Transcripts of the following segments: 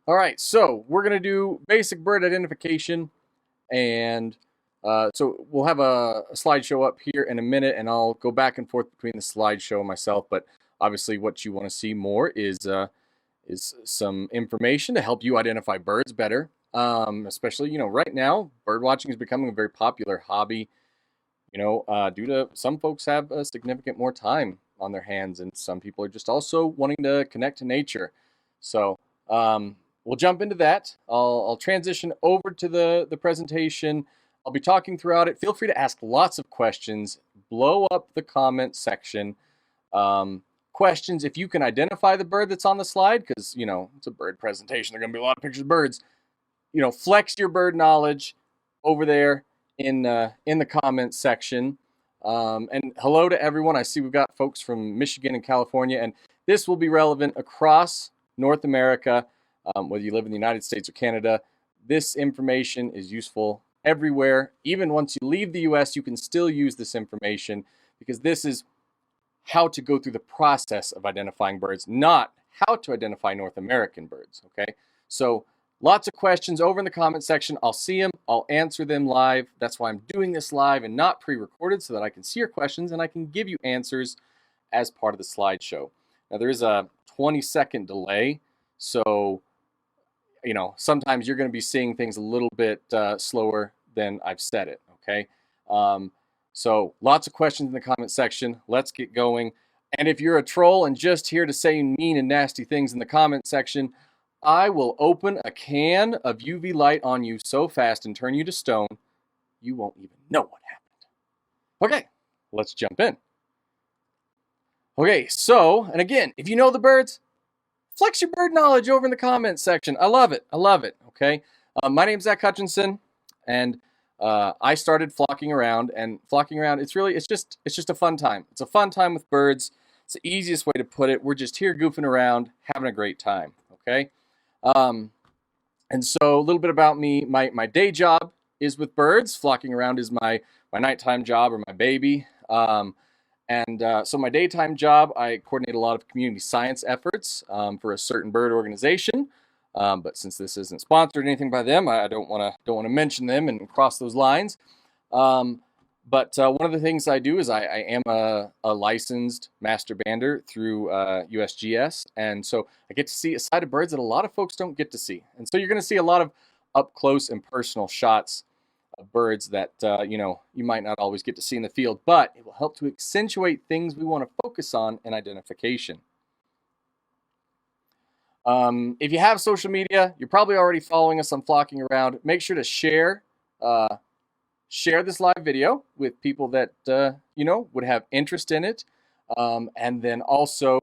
All right, so we're going to do basic bird identification, and so we'll have a slideshow up here in a minute, and I'll go back and forth between the slideshow and myself. But obviously, what you want to see more is some information to help you identify birds better. Especially, right now, bird watching is becoming a very popular hobby. Due to some folks have a significant more time on their hands, and some people are just also wanting to connect to nature. So we'll jump into that. I'll transition over to the presentation. I'll be talking throughout it. Feel free to ask lots of questions. Blow up the comment section. Questions if you can identify the bird that's on the slide, because it's a bird presentation. There are going to be a lot of pictures of birds. Flex your bird knowledge over there in the comments section. And hello to everyone. I see we've got folks from Michigan and California, and this will be relevant across North America, whether you live in the United States or Canada. This information is useful everywhere. Even once you leave the US, you can still use this information, because this is how to go through the process of identifying birds, not how to identify North American birds, okay? So lots of questions over in the comment section. I'll see them. I'll answer them live. That's why I'm doing this live and not pre-recorded, so that I can see your questions and I can give you answers as part of the slideshow. Now, there is a 20-second delay, so sometimes you're going to be seeing things a little bit slower than I've said it, okay? So lots of questions in the comment section. Let's get going. And if you're a troll and just here to say mean and nasty things in the comment section, I will open a can of UV light on you so fast and turn you to stone, you won't even know what happened. Okay, let's jump in. Okay, so, and again, if you know the birds, flex your bird knowledge over in the comments section. I love it. I love it. Okay. My name's Zach Hutchinson, and I started flocking around. And flocking around, it's just a fun time. It's a fun time with birds. It's the easiest way to put it. We're just here goofing around, having a great time. Okay. And so a little bit about me. My day job is with birds. Flocking around is my nighttime job, or my baby. So my daytime job, I coordinate a lot of community science efforts for a certain bird organization. But since this isn't sponsored or anything by them, I don't want to mention them and cross those lines. But one of the things I do is I am a licensed master bander through USGS, and so I get to see a side of birds that a lot of folks don't get to see. And so you're going to see a lot of up close and personal shots of birds that you might not always get to see in the field, but it will help to accentuate things we want to focus on in identification. If you have social media, you're probably already following us on Flocking Around. Make sure to share this live video with people that would have interest in it, and then also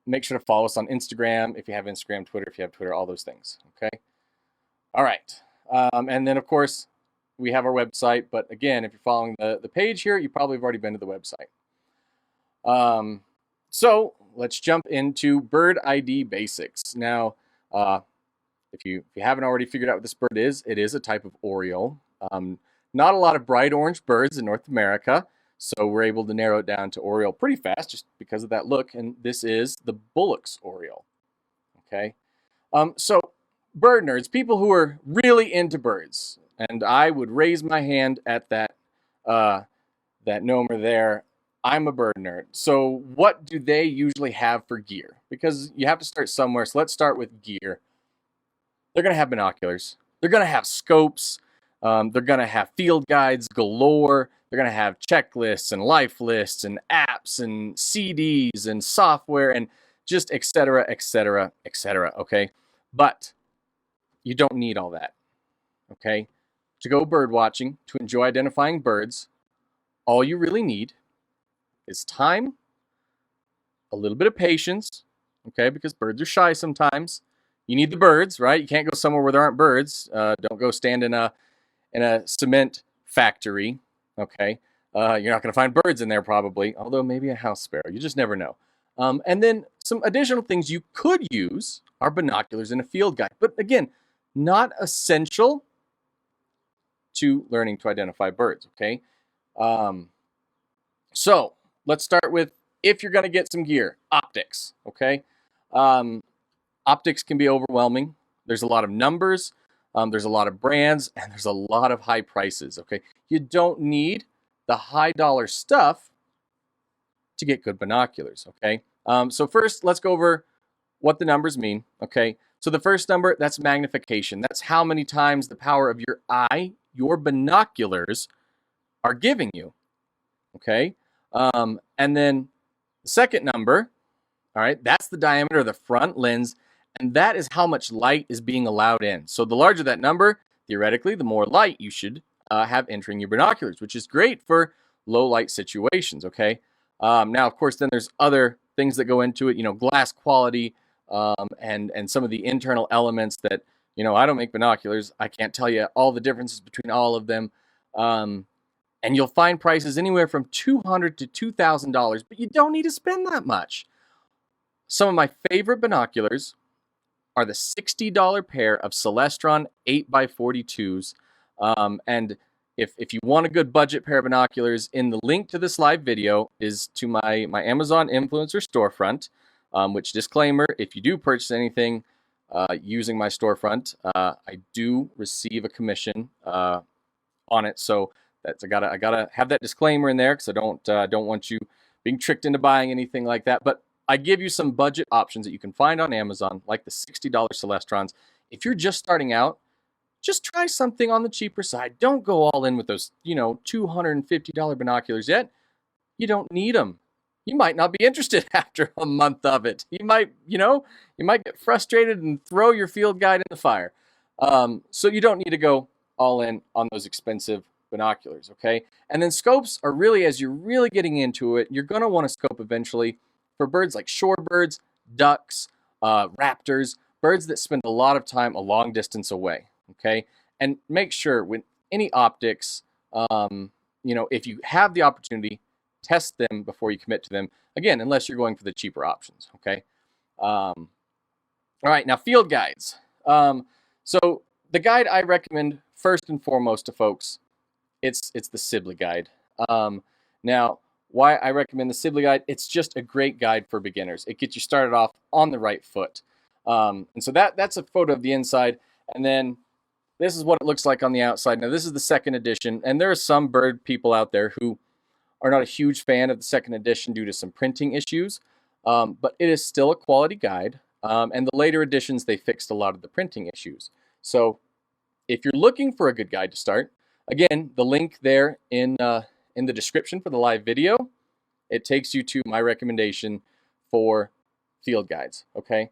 make sure to follow us on Instagram if you have Instagram, Twitter if you have Twitter, all those things. Okay. All right. And then, of course, we have our website. But again, if you're following the page here, you probably have already been to the website. So let's jump into bird ID basics. Now, if you haven't already figured out what this bird is, it is a type of oriole. Not a lot of bright orange birds in North America, so we're able to narrow it down to oriole pretty fast just because of that look. And this is the Bullock's oriole. Okay. So bird nerds, people who are really into birds, and I would raise my hand at that nomer there. I'm a bird nerd. So what do they usually have for gear? Because you have to start somewhere. So let's start with gear. They're going to have binoculars. They're going to have scopes. They're going to have field guides galore. They're going to have checklists and life lists and apps and CDs and software and just et cetera, et cetera, et cetera. Okay. But you don't need all that. Okay. To go bird watching, to enjoy identifying birds, all you really need is time, a little bit of patience, okay, because birds are shy sometimes. You need the birds, right? You can't go somewhere where there aren't birds. Don't go stand in a cement factory, okay? You're not going to find birds in there probably, although maybe a house sparrow. You just never know. And then some additional things you could use are binoculars and a field guide. But again, not essential to learning to identify birds, okay? So let's start with, if you're going to get some gear, optics, okay? Optics can be overwhelming. There's a lot of numbers, there's a lot of brands, and there's a lot of high prices, okay? You don't need the high dollar stuff to get good binoculars, okay? So first, let's go over what the numbers mean, okay? So the first number, that's magnification. That's how many times the power of your eye, your binoculars, are giving you, okay? And then the second number, all right, that's the diameter of the front lens, and that is how much light is being allowed in. So the larger that number, theoretically, the more light you should have entering your binoculars, which is great for low light situations, okay? Now, of course, then there's other things that go into it, you know, glass quality, and some of the internal elements that, you know, I don't make binoculars. I can't tell you all the differences between all of them. And you'll find prices anywhere from $200 to $2,000, but you don't need to spend that much. Some of my favorite binoculars are the $60 pair of Celestron 8x42s. And if you want a good budget pair of binoculars, in the link to this live video is to my Amazon influencer storefront, which, disclaimer, if you do purchase anything using my storefront, I do receive a commission on it. So I gotta have that disclaimer in there because I don't want you being tricked into buying anything like that. But I give you some budget options that you can find on Amazon, like the $60 Celestrons. If you're just starting out, just try something on the cheaper side. Don't go all in with those, you know, $250 binoculars yet. You don't need them. You might not be interested after a month of it. You might get frustrated and throw your field guide in the fire. So you don't need to go all in on those expensive binoculars, okay? And then scopes are really, as you're really getting into it, you're going to want to scope eventually for birds like shorebirds, ducks, raptors, birds that spend a lot of time a long distance away, okay? And make sure with any optics, if you have the opportunity, test them before you commit to them. Again, unless you're going for the cheaper options, okay? All right, now field guides. So the guide I recommend first and foremost to folks, it's the Sibley guide. Now, why I recommend the Sibley guide? It's just a great guide for beginners. It gets you started off on the right foot. And so that's a photo of the inside, and then this is what it looks like on the outside. Now, this is the second edition, and there are some bird people out there who are not a huge fan of the second edition due to some printing issues, but it is still a quality guide. And the later editions, they fixed a lot of the printing issues. So if you're looking for a good guide to start, again, the link there in the description for the live video, it takes you to my recommendation for field guides, okay?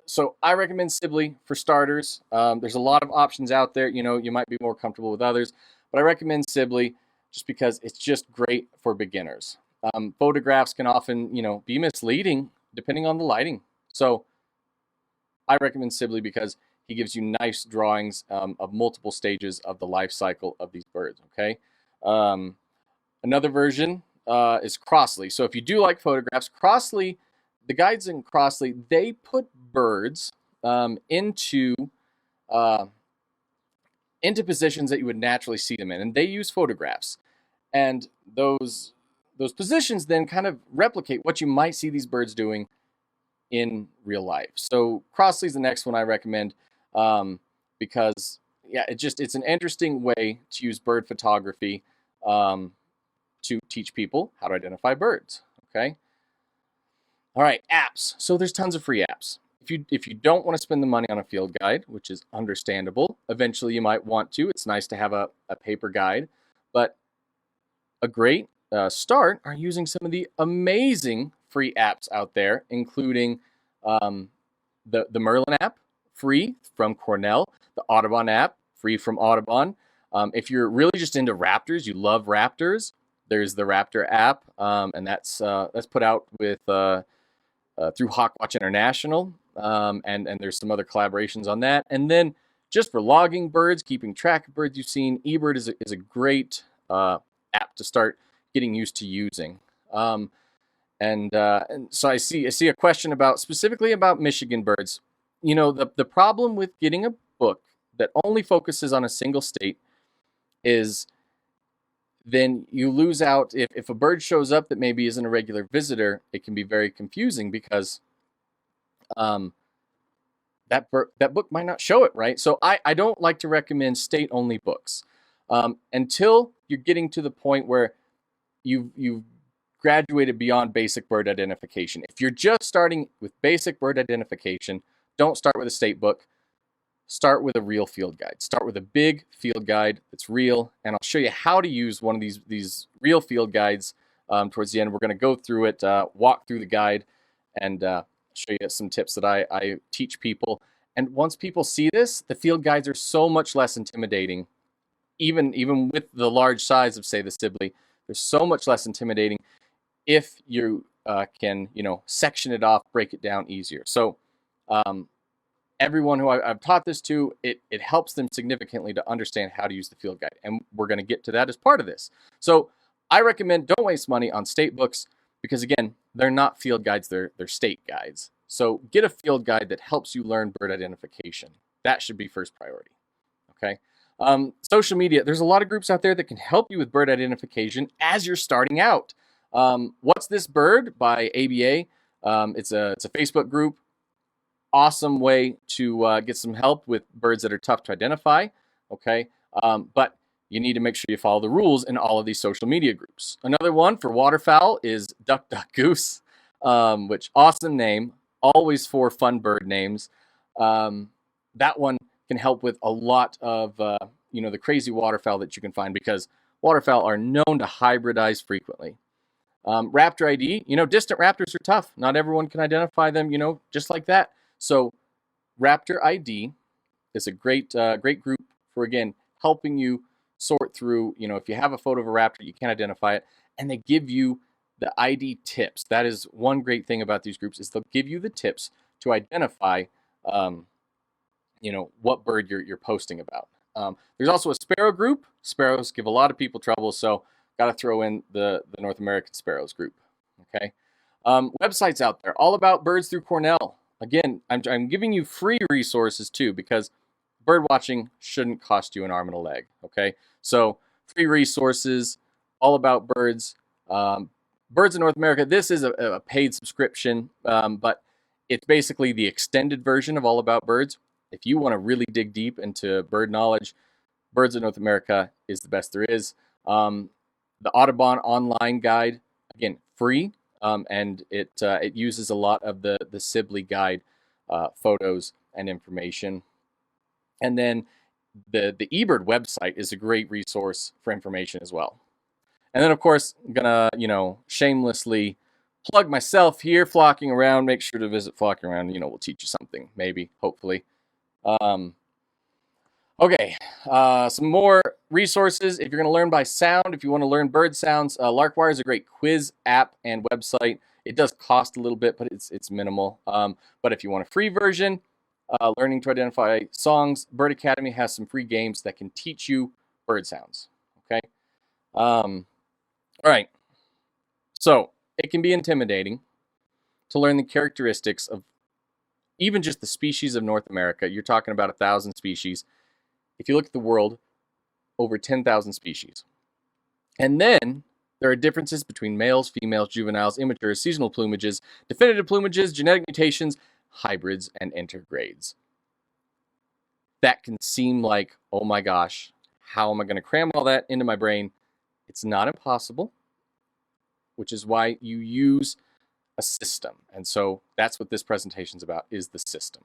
So I recommend Sibley for starters. There's a lot of options out there. You know, you might be more comfortable with others, but I recommend Sibley just because it's just great for beginners. Photographs can often, be misleading depending on the lighting. So I recommend Sibley because he gives you nice drawings of multiple stages of the life cycle of these birds, okay? Another version is Crossley. So if you do like photographs, Crossley, the guides in Crossley, they put birds into positions that you would naturally see them in, and they use photographs. And those positions then kind of replicate what you might see these birds doing in real life. So Crossley's the next one I recommend because, yeah, it's an interesting way to use bird photography to teach people how to identify birds, okay? All right, apps. So there's tons of free apps. If you don't want to spend the money on a field guide, which is understandable, eventually you might want to. It's nice to have a paper guide, but a great start are using some of the amazing free apps out there, including the Merlin app, free from Cornell, the Audubon app, free from Audubon. If you're really just into raptors, you love raptors, there's the Raptor app, and that's put out with through Hawkwatch International, and there's some other collaborations on that. And then just for logging birds, keeping track of birds you've seen, eBird is a great app to start getting used to using. And so I see a question specifically about Michigan birds. You know, the problem with getting a book that only focuses on a single state is then you lose out. If a bird shows up that maybe isn't a regular visitor, it can be very confusing because um, that book might not show it, right? So I don't like to recommend state-only books until you're getting to the point where you've graduated beyond basic bird identification. If you're just starting with basic bird identification, don't start with a state book. Start with a real field guide. Start with a big field guide that's real, and I'll show you how to use one of these real field guides towards the end. We're going to go through it, walk through the guide, and show you some tips that I teach people. And once people see this, the field guides are so much less intimidating, even with the large size of, say, the Sibley. They're so much less intimidating if you can, section it off, break it down easier. So everyone who I've taught this to, it helps them significantly to understand how to use the field guide. And we're going to get to that as part of this. So I recommend don't waste money on state books because, again, they're not field guides, they're state guides. So get a field guide that helps you learn bird identification. That should be first priority, okay? Social media, there's a lot of groups out there that can help you with bird identification as you're starting out. What's This Bird by ABA? It's a Facebook group. Awesome way to get some help with birds that are tough to identify, okay? But you need to make sure you follow the rules in all of these social media groups. Another one for waterfowl is Duck Duck Goose, which awesome name, always for fun bird names. That one can help with a lot of the crazy waterfowl that you can find because waterfowl are known to hybridize frequently. Raptor ID, distant raptors are tough. Not everyone can identify them, just like that. So Raptor ID is a great group for, again, helping you sort through, if you have a photo of a raptor, you can't identify it, and they give you the ID tips. That is one great thing about these groups is they'll give you the tips to identify, what bird you're posting about. There's also a Sparrow Group. Sparrows give a lot of people trouble, so got to throw in the North American Sparrows Group. Okay, websites out there all about birds through Cornell. Again, I'm giving you free resources too because bird watching shouldn't cost you an arm and a leg. Okay, so free resources all about birds. Birds in North America. This is a paid subscription, but it's basically the extended version of All About Birds. If you want to really dig deep into bird knowledge, Birds in North America is the best there is. The Audubon online guide, again, free, and it uses a lot of the Sibley guide photos and information. And then the eBird website is a great resource for information as well. And then, of course, I'm gonna, shamelessly plug myself here, Flocking Around. Make sure to visit Flocking Around. We'll teach you something, maybe, hopefully. Okay, some more resources. If you're going to learn by sound, if you want to learn bird sounds, Larkwire is a great quiz app and website. It does cost a little bit, but it's minimal. But if you want a free version, learning to identify songs, Bird Academy has some free games that can teach you bird sounds. Okay. All right. So it can be intimidating to learn the characteristics of even just the species of North America. You're talking about 1,000 species. If you look at the world, over 10,000 species. And then there are differences between males, females, juveniles, immatures, seasonal plumages, definitive plumages, genetic mutations, hybrids, and intergrades. That can seem like, oh my gosh, how am I going to cram all that into my brain? It's not impossible, which is why you use a system. And so that's what this presentation is about, is the system.